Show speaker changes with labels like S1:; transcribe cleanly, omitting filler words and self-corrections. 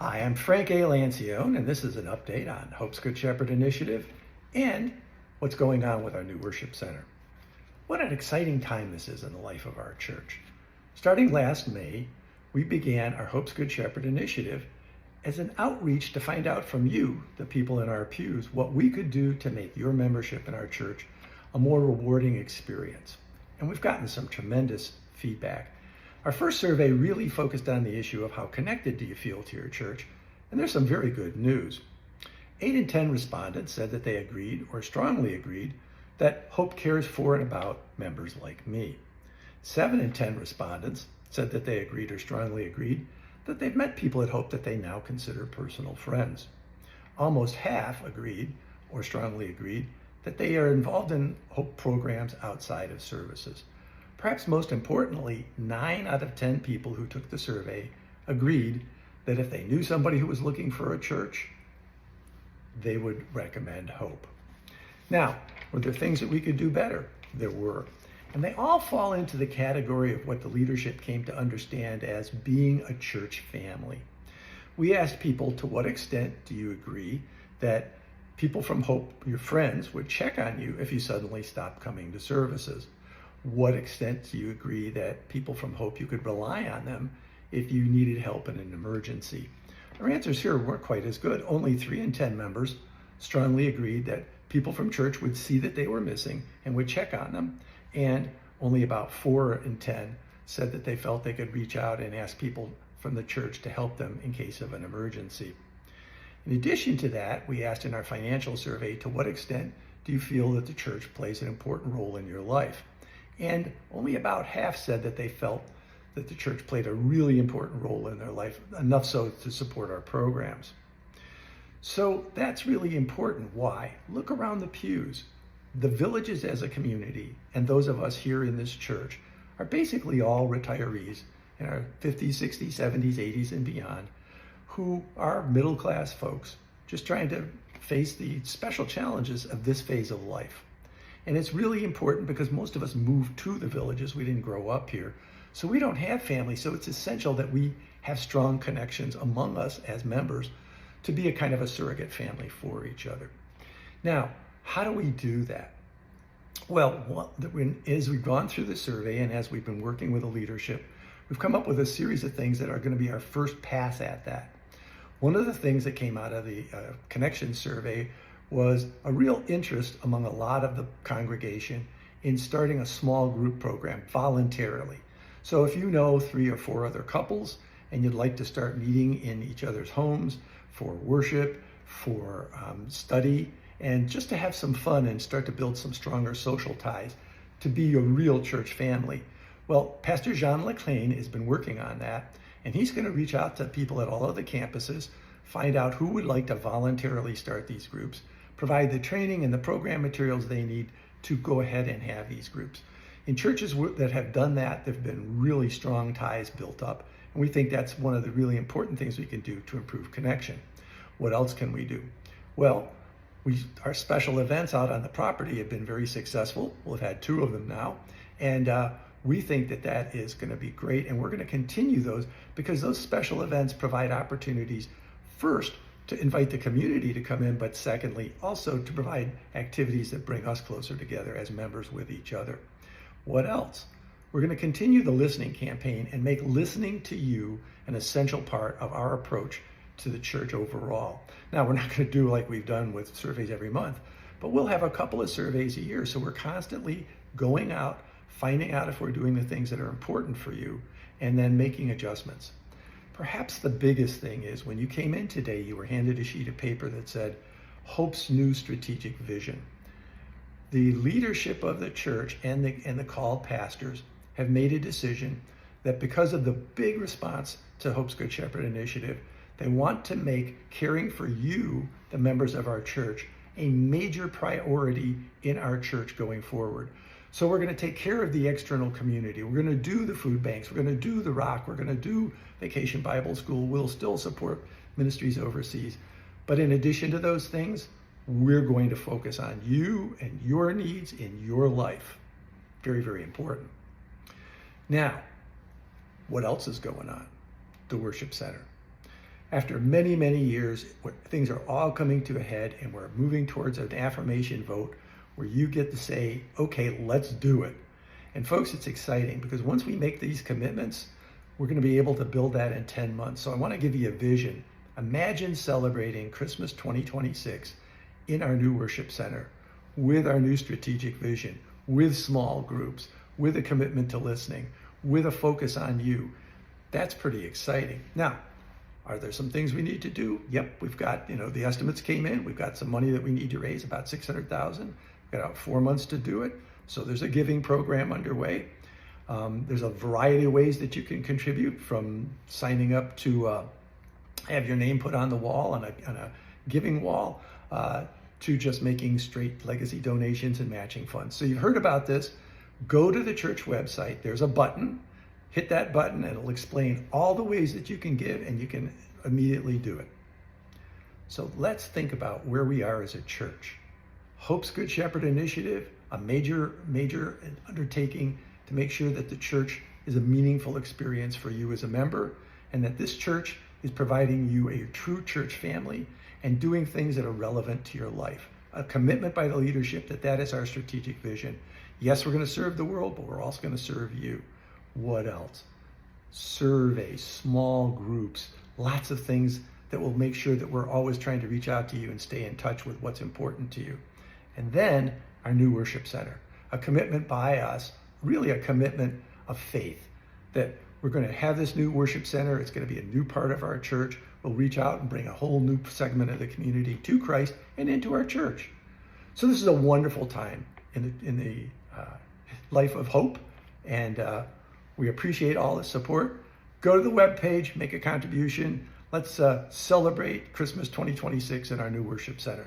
S1: Hi, I'm Frank A. Lancione, and this is an update on Hope's Good Shepherd Initiative and what's going on with our new worship center. What an exciting time this is in the life of our church. Starting last May, we began our Hope's Good Shepherd Initiative as an outreach to find out from you, the people in our pews, what we could do to make your membership in our church a more rewarding experience. And we've gotten some tremendous feedback. Our first survey really focused on the issue of how connected do you feel to your church, and there's some very good news. 8 in 10 respondents said that they agreed or strongly agreed that Hope cares for and about members like me. 7 in 10 respondents said that they agreed or strongly agreed that they've met people at Hope that they now consider personal friends. Almost half agreed or strongly agreed that they are involved in Hope programs outside of services. Perhaps most importantly, 9 out of 10 people who took the survey agreed that if they knew somebody who was looking for a church, they would recommend Hope. Now, were there things that we could do better? There were. And they all fall into the category of what the leadership came to understand as being a church family. We asked people, to what extent do you agree that people from Hope, your friends, would check on you if you suddenly stopped coming to services? What extent do you agree that people from Hope, you could rely on them if you needed help in an emergency? Our answers here weren't quite as good. Only 3 in 10 members strongly agreed that people from church would see that they were missing and would check on them. And only about 4 in 10 said that they felt they could reach out and ask people from the church to help them in case of an emergency. In addition to that, we asked in our financial survey, to what extent do you feel that the church plays an important role in your life? And only about half said that they felt that the church played a really important role in their life, enough so to support our programs. So that's really important. Why? Look around the pews. The Villages as a community, and those of us here in this church, are basically all retirees in our 50s, 60s, 70s, 80s, and beyond, who are middle-class folks just trying to face the special challenges of this phase of life. And it's really important because most of us moved to the Villages. We didn't grow up here. So we don't have family. So it's essential that we have strong connections among us as members to be a kind of a surrogate family for each other. Now, how do we do that? Well, as we've gone through the survey and as we've been working with the leadership, we've come up with a series of things that are going to be our first pass at that. One of the things that came out of the connection survey was a real interest among a lot of the congregation in starting a small group program voluntarily. So if you know 3 or 4 other couples and you'd like to start meeting in each other's homes for worship, for study, and just to have some fun and start to build some stronger social ties, to be a real church family. Well, Pastor Jean Leclain has been working on that, and he's going to reach out to people at all of the campuses, find out who would like to voluntarily start these groups, provide the training and the program materials they need to go ahead and have these groups. In churches that have done that, there have been really strong ties built up, and we think that's one of the really important things we can do to improve connection. What else can we do? Well, our special events out on the property have been very successful. We'll have had 2 of them now, and we think that that is going to be great, and we're going to continue those because those special events provide opportunities, first, to invite the community to come in, but secondly, also to provide activities that bring us closer together as members with each other. What else? We're going to continue the listening campaign and make listening to you an essential part of our approach to the church overall. Now, we're not going to do like we've done with surveys every month, but we'll have a couple of surveys a year. So we're constantly going out, finding out if we're doing the things that are important for you, and then making adjustments. Perhaps the biggest thing is when you came in today, you were handed a sheet of paper that said, Hope's new strategic vision. The leadership of the church and the called pastors have made a decision that because of the big response to Hope's Good Shepherd Initiative, they want to make caring for you, the members of our church, a major priority in our church going forward. So we're going to take care of the external community. We're going to do the food banks. We're going to do the Rock. We're going to do Vacation Bible School. We'll still support ministries overseas. But in addition to those things, we're going to focus on you and your needs in your life. Very, very important. Now, what else is going on? The worship center. After many, many years, where things are all coming to a head and we're moving towards an affirmation vote where you get to say, okay, let's do it. And folks, it's exciting because once we make these commitments, we're going to be able to build that in 10 months. So I want to give you a vision. Imagine celebrating Christmas 2026 in our new worship center with our new strategic vision, with small groups, with a commitment to listening, with a focus on you. That's pretty exciting. Now, are there some things we need to do? Yep, we've got, the estimates came in. We've got some money that we need to raise, about $600,000. We've got about 4 months to do it. So there's a giving program underway. There's a variety of ways that you can contribute, from signing up to have your name put on the wall, on a giving wall, to just making straight legacy donations and matching funds. So you've heard about this. Go to the church website. There's a button. Hit that button and it'll explain all the ways that you can give, and you can immediately do it. So let's think about where we are as a church. Hope's Good Shepherd Initiative, a major undertaking to make sure that the church is a meaningful experience for you as a member, and that this church is providing you a true church family and doing things that are relevant to your life. A commitment by the leadership that is our strategic vision. Yes, we're going to serve the world, but we're also going to serve you. What else? Surveys, small groups, lots of things that will make sure that we're always trying to reach out to you and stay in touch with what's important to you. And then our new worship center, a commitment by us, really a commitment of faith, that we're going to have this new worship center. It's going to be a new part of our church. We'll reach out and bring a whole new segment of the community to Christ and into our church. So this is a wonderful time in the life of Hope, and we appreciate all the support. Go to the webpage, make a contribution. Let's celebrate Christmas 2026 in our new worship center.